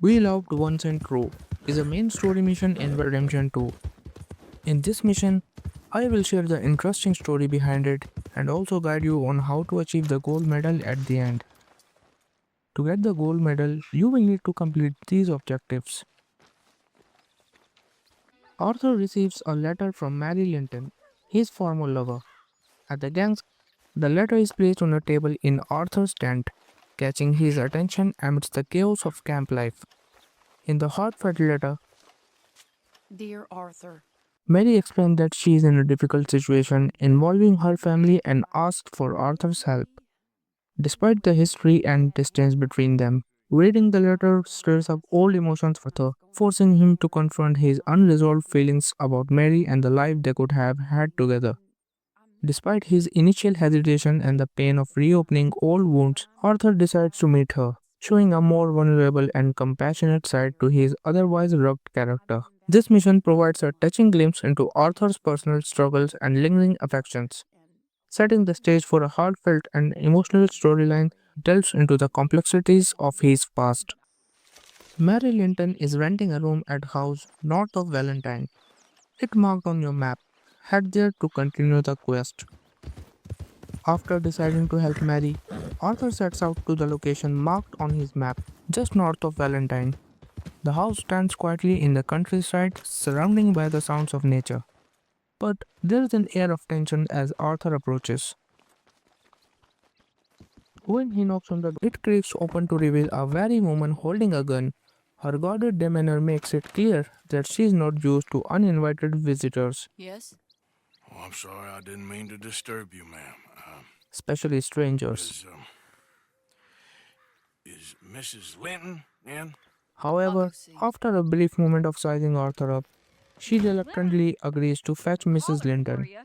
We Loved Once and True is a main story mission in Redemption 2. In this mission, I will share the interesting story behind it and also guide you on how to achieve the gold medal at the end. To get the gold medal, you will need to complete these objectives. Arthur receives a letter from Mary Linton, his former lover. At the gang's, the letter is placed on a table in Arthur's tent, catching his attention amidst the chaos of camp life. In the heartfelt letter, Dear Arthur, Mary explained that she is in a difficult situation involving her family and asked for Arthur's help. Despite the history and distance between them, reading the letter stirs up old emotions for Arthur, forcing him to confront his unresolved feelings about Mary and the life they could have had together. Despite his initial hesitation and the pain of reopening old wounds, Arthur decides to meet her, showing a more vulnerable and compassionate side to his otherwise rugged character. This mission provides a touching glimpse into Arthur's personal struggles and lingering affections, setting the stage for a heartfelt and emotional storyline that delves into the complexities of his past. Mary Linton is renting a room at house north of Valentine. It marked on your map. Head there to continue the quest. After deciding to help Mary, Arthur sets out to the location marked on his map, just north of Valentine. The house stands quietly in the countryside, surrounded by the sounds of nature. But there is an air of tension as Arthur approaches. When he knocks on the door, it creaks open to reveal a very woman holding a gun. Her guarded demeanor makes it clear that she is not used to uninvited visitors, yes? Oh, I'm sorry, I didn't mean to disturb you, ma'am. especially strangers. Is Mrs. Linton in? I'll go However, see. after a brief moment of sizing Arthur up, she reluctantly agrees to fetch Mrs. Holler for Linton. you.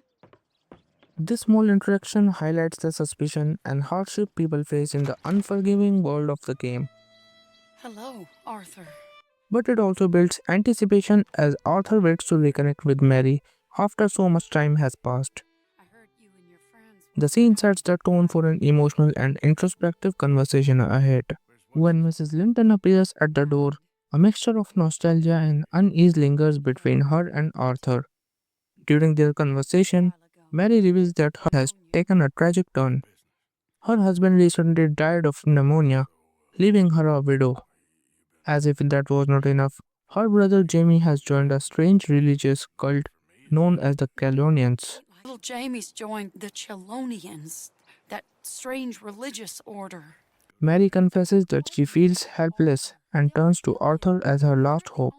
This small interaction highlights the suspicion and hardship people face in the unforgiving world of the game, Hello, Arthur. but it also builds anticipation as Arthur waits to reconnect with Mary after so much time has passed. I heard you and your friends The scene sets the tone for an emotional and introspective conversation ahead. When Mrs. Linton appears at the door, a mixture of nostalgia and unease lingers between her and Arthur. During their conversation, Mary reveals that her has taken a tragic turn. Her husband recently died of pneumonia, leaving her a widow. As if that was not enough, her brother Jamie has joined a strange religious cult known as the Chelonians. Little Jamie's joined the Chelonians, that strange religious order. Mary confesses that she feels helpless and turns to Arthur as her last hope.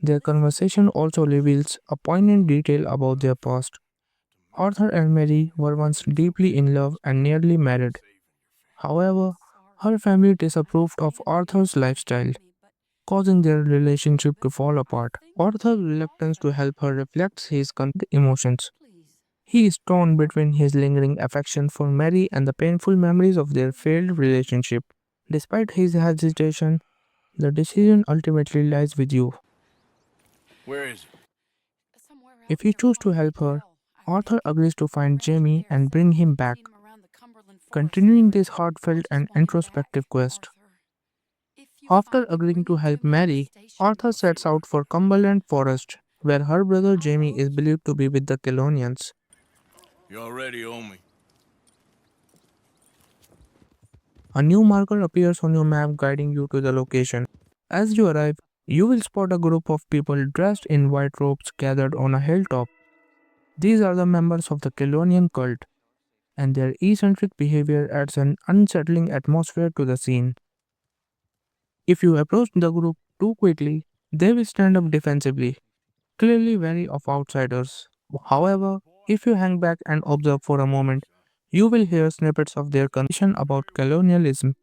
Their conversation also reveals a poignant detail about their past. Arthur and Mary were once deeply in love and nearly married. However, her family disapproved of Arthur's lifestyle, causing their relationship to fall apart. Arthur's reluctance to help her reflects his emotions. He is torn between his lingering affection for Mary and the painful memories of their failed relationship. Despite his hesitation, the decision ultimately lies with you. Where is it? Somewhere out If you near choose to help Cumberland her, Dell. I heard Arthur agrees to find Rancher Jamie Dare and said bring him back, seen him around the Cumberland Forest continuing area. this heartfelt I and just want him introspective back, quest. Arthur. If you After find him, agreeing bring to him help to me at the Mary, station. Arthur sets out for Cumberland Forest, where her brother Jamie is believed to be with the Chelonians. You already owe me. A new marker appears on your map guiding you to the location. As you arrive, you will spot a group of people dressed in white robes gathered on a hilltop. These are the members of the Chelonian cult, and their eccentric behavior adds an unsettling atmosphere to the scene. If you approach the group too quickly, they will stand up defensively, clearly wary of outsiders. However, if you hang back and observe for a moment, you will hear snippets of their conversation about colonialism,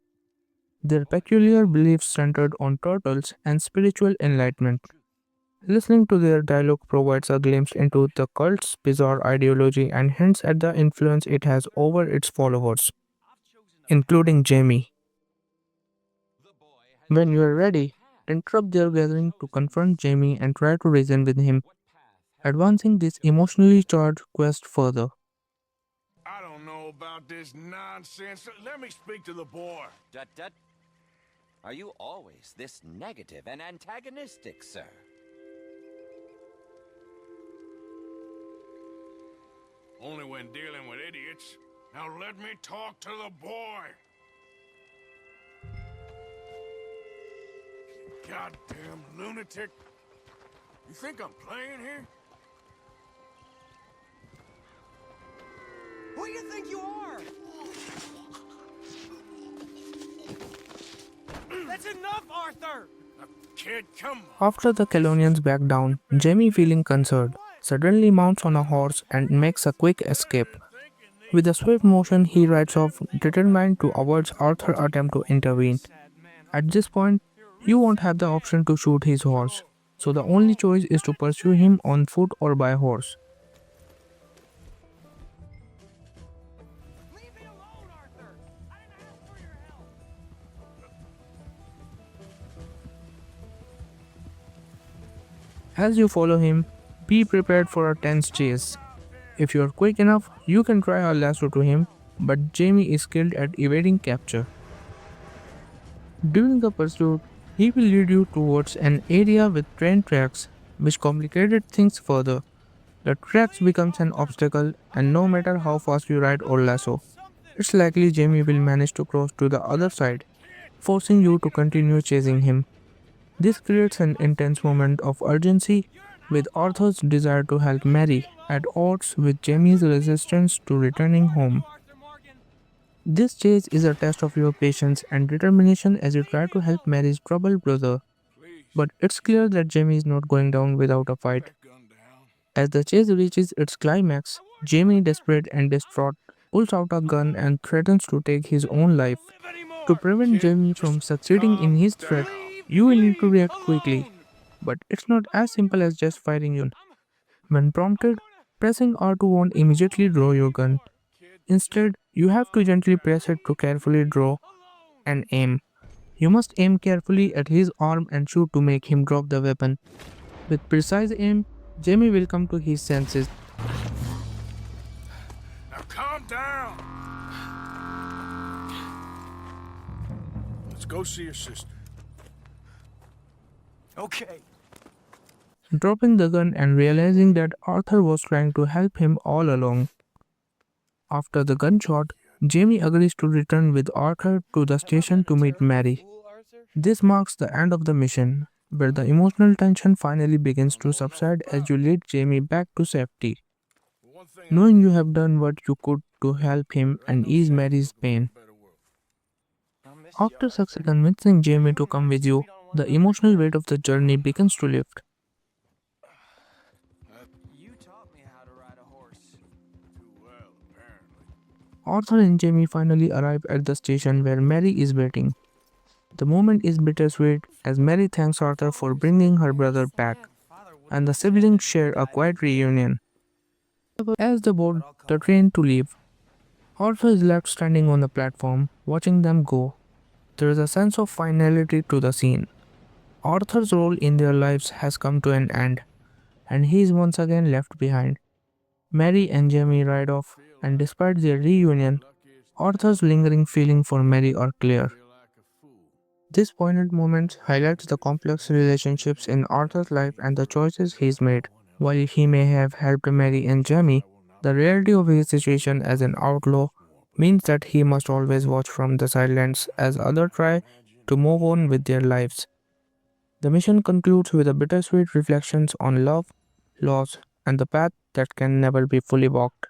their peculiar beliefs centered on turtles and spiritual enlightenment. Listening to their dialogue provides a glimpse into the cult's bizarre ideology and hints at the influence it has over its followers, including Jamie. When you are ready, interrupt their gathering to confront Jamie and try to reason with him, advancing this emotionally charged quest further. I don't know about this nonsense. Let me speak to the boy. Tut tut. Are you always this negative and antagonistic, sir? Only when dealing with idiots. Now let me talk to the boy. Goddamn lunatic. You think I'm playing here? Who do you think you are? That's enough, Arthur! Kid, come on. After the Chelonians back down, Jamie, feeling concerned, suddenly mounts on a horse and makes a quick escape. With a swift motion, he rides off, determined to avoid Arthur's attempt to intervene. At this point, you won't have the option to shoot his horse, so the only choice is to pursue him on foot or by horse. Leave me alone, Arthur! I didn't ask for your help! As you follow him, be prepared for a tense chase. If you are quick enough, you can try a lasso to him, but Jamie is skilled at evading capture. During the pursuit, he will lead you towards an area with train tracks, which complicated things further. The tracks becomes an obstacle, and no matter how fast you ride or lasso, it's likely Jamie will manage to cross to the other side, forcing you to continue chasing him. This creates an intense moment of urgency, with Arthur's desire to help Mary at odds with Jamie's resistance to returning home. Arthur Morgan! This chase is a test of your patience and determination as you try to help Mary's troubled brother, Please, but it's clear that Jamie is not going down without a fight. that gun down. As the chase reaches its climax, Jamie, desperate and distraught, pulls out a gun and threatens to take his own life. Live anymore! To prevent Kid, Jamie just from succeeding in calm his down. threat, Leave you will need to me react quickly. alone! But it's not as simple as just firing you. When prompted, pressing R2 won't immediately draw your gun. Instead, you have to gently press it to carefully draw and aim. You must aim carefully at his arm and shoot to make him drop the weapon. With precise aim, Jamie will come to his senses. Now calm down. Let's go see your sister. Okay. Dropping the gun and realizing that Arthur was trying to help him all along. After the gunshot, Jamie agrees to return with Arthur to the station to meet Mary. This marks the end of the mission, where the emotional tension finally begins to subside as you lead Jamie back to safety, One thing knowing you have done what you could to help him and ease Mary's pain. better world. After successfully convincing Jamie to come with you, the emotional weight of the journey begins to lift. You taught me how to ride a horse. Too well, apparently. Arthur and Jamie finally arrive at the station where Mary is waiting. The moment is bittersweet as Mary thanks Arthur for bringing her brother back, and the siblings share a quiet reunion. As they board the train to leave, Arthur is left standing on the platform, watching them go. There is a sense of finality to the scene. Arthur's role in their lives has come to an end, and he is once again left behind. Mary and Jamie ride off, and despite their reunion, Arthur's lingering feeling for Mary are clear. Feel like a fool. This poignant moment highlights the complex relationships in Arthur's life and the choices he's made. While he may have helped Mary and Jamie, the reality of his situation as an outlaw means that he must always watch from the sidelines as others try to move on with their lives. The mission concludes with a bittersweet reflections on love, loss, and the path that can never be fully walked.